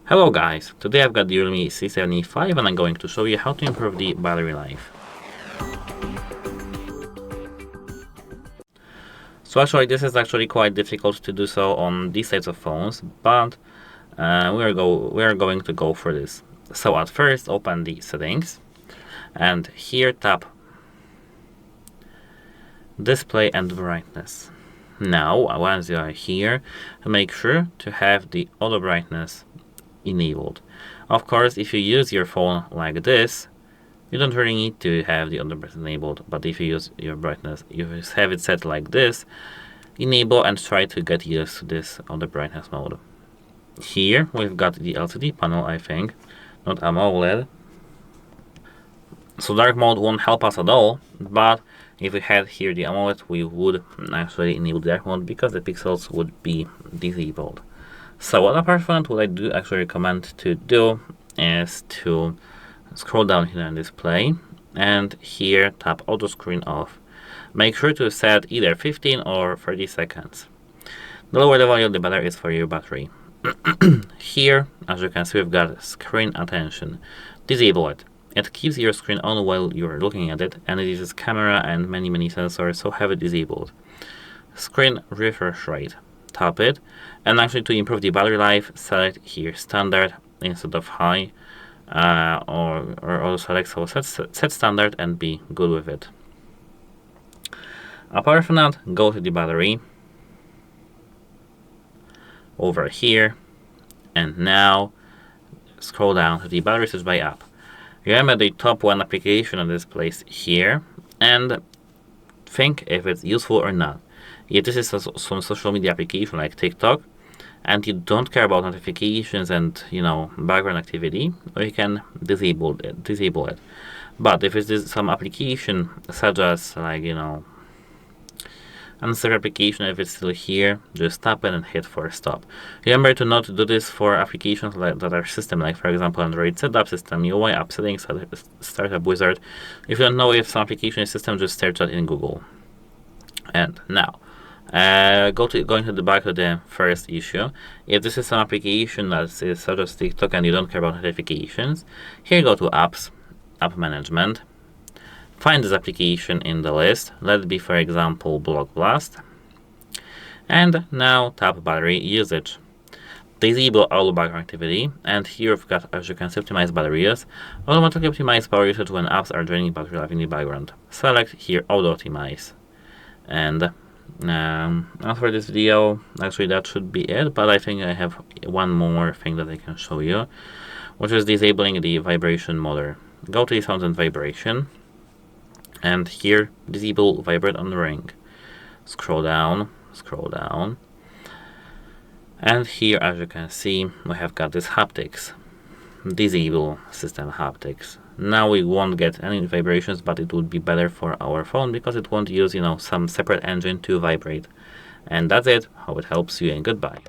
Hello guys, today I've got the REALME C75 and I'm going to show you how to improve the battery life. So actually this is actually quite difficult to do so on these types of phones, but we are going to go for this. So at first open the settings and here tap display and brightness. Now once you are here, make sure to have the auto brightness enabled. Of course, if you use your phone like this, you don't really need to have the auto brightness enabled, but if you use your brightness, you have it set like this, enable and try to get used to this auto brightness mode. Here we've got the LCD panel, I think, not AMOLED. So dark mode won't help us at all, but if we had here the AMOLED, we would actually enable dark mode because the pixels would be disabled. So apart from that, what I do actually recommend to do is to scroll down here in display and here tap auto screen off. Make sure to set either 15 or 30 seconds. The lower the value, the better is for your battery. Here, as you can see, we've got screen attention. Disable it. It keeps your screen on while you're looking at it, and it uses camera and many sensors, so have it disabled. Screen refresh rate. Tap it, and actually to improve the battery life, select here standard instead of high, or also select so set standard and be good with it. Apart from that, go to the battery over here, and now scroll down to the battery usage by app. Remember the top one application on this place here, and think if it's useful or not. If this is some social media application like TikTok, and you don't care about notifications and background activity, you can disable it. But if it's some application such as unnecessary application, if it's still here, just tap it and hit for stop. Remember to not do this for applications that are system, like for example Android setup, system UI, app settings, startup wizard. If you don't know if some application is system, just search that in Google. And now going to the back of the first issue. If this is an application that is such as TikTok and you don't care about notifications, here go to apps, app management. Find this application in the list. Let it be, for example, Block Blast. And now tap battery usage. Disable all background activity, and here we've got, as you can see, optimize battery use. Automatically optimize power usage when apps are draining battery life in the background. Select here auto optimize. And as for this video, actually that should be it, but I think I have one more thing that I can show you, which is disabling the vibration mode. Go to the sound and vibration, and here disable vibrate on the ring. Scroll down, and here, as you can see, we have got this haptics. Disable System Haptics. Now we won't get any vibrations, but it would be better for our phone because it won't use some separate engine to vibrate. And that's it. Hope it helps you, and goodbye.